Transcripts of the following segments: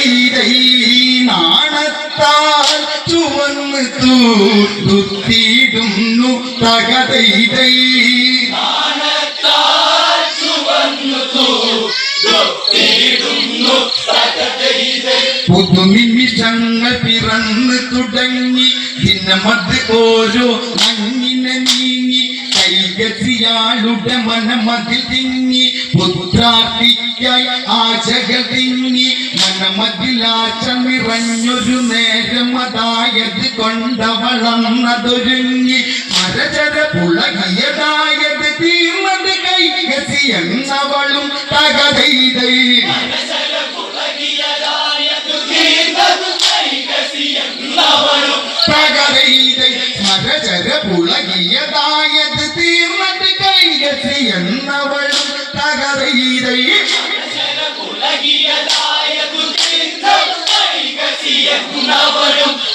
തകതൈതൈ നാണത്താൽ ചുവന്ന് തൂത്തിടുന്നു തകതൈതൈ പുതുനിമിഷങ്ങൾ പിറന്നു തുടങ്ങി ദിനമത് ഓരോ മഞ്ഞിനെ നീങ്ങി കൈകസിയാളുടെ മനമതിൽ തിങ്ങി പുത്രാർത്ഥിക്കായി ആശകൾ തിങ്ങി മനമതിലാച്ച നിറഞ്ഞൊരു നേരം അതായത് കൊണ്ടവളന്നതൊരുങ്ങി മരചര പുളകിയതായത് തീർന്നത് കൈകസി എന്നവളും തകതൈതൈ തകതൈതൈ മരചര പുളകിയതായത് തീർന്നത് കൈകസി എന്നവളും തകതൈതൈ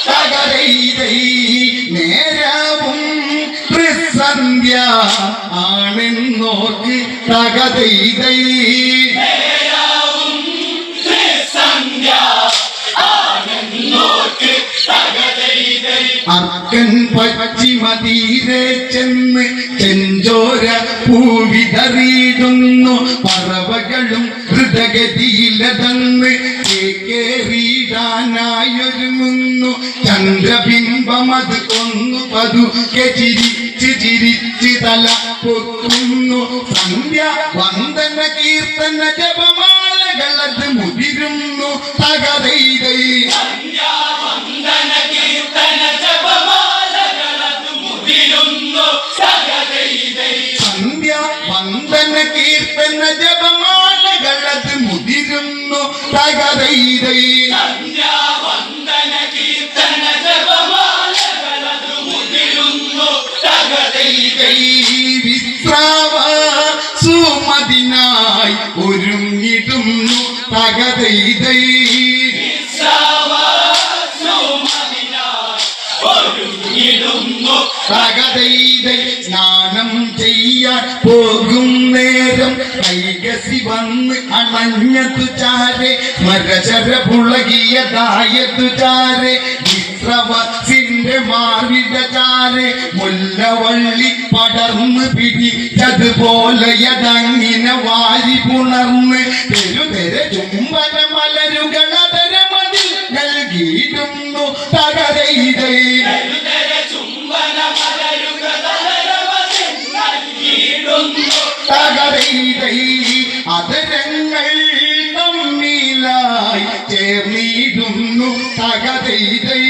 തകതൈതൈ നേരവും ത്രിസന്ധ്യ ആണെന്നോർക്ക് തകതൈതൈ അർക്കൻ പശ്ചിമതീരെ ചെന്ന് ചെഞ്ചോര പൂവിതറിയിടുന്നു പറവകളും ഹൃദഗതിയിലതന്ന് കേറിയിടാനായൊരുങ്ങുന്നു ചന്ദ്രബിംബമത് കൊന്നു പതുക്കെ ചിരിച്ച് തല പൊത്തുന്നു സന്ധ്യ വന്ദന കീർത്തന ജപമാലകളത് മുതിരുന്നു തകതൈതൈ സന്ധ്യ വന്ദന കീർത്തന ജപമാലകളത് മുതിരുന്നു തകതൈതൈ വിശ്രാവ സുമതിനായി ഒരുങ്ങിടുന്നു തകതൈതൈ തകതൈതൈ സ്നാനം ചെയ്യാൻ പോകും നേരം കൈകസി വന്ന് അണഞ്ഞതു ചാരെ മരചര പുളകിയതായതു ചാരെ വിശ്രവസിന്റെ മാറിട ചാരെ മുല്ലവള്ളി പടർന്ന് പിടിച്ചതുപോലെയതങ്ങിനെ വാരി പുണർന്ന് തെരുതെര ചുംബന മലരുകളതരമതിൽ നൽകിയിടുന്നു തകതൈതൈ തകതൈതൈ അതരങ്ങൾ തമ്മിലായി ചേർന്നിടുന്നു തകതൈതൈ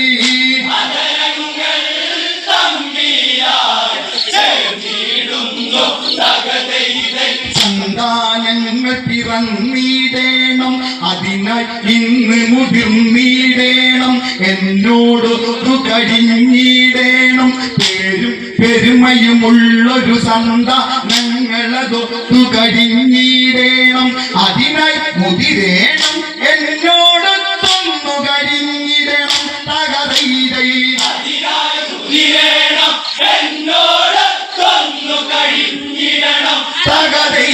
സന്താനങ്ങൾ പിറന്നിടേണം അതിനായി ഇന്ന് മുതിർന്നിടേണം എന്നോടൊത്തു കഴിഞ്ഞിടേണം പേരും പെരുമയുമുള്ളൊരു സന്താനങ്ങളതൊത്തു കഴിഞ്ഞിടേണം അതിനായി മുതിരേണം എന്നോടൊത്തൊന്നു കഴിഞ്ഞിടണം തകതൈതൈ തകതൈ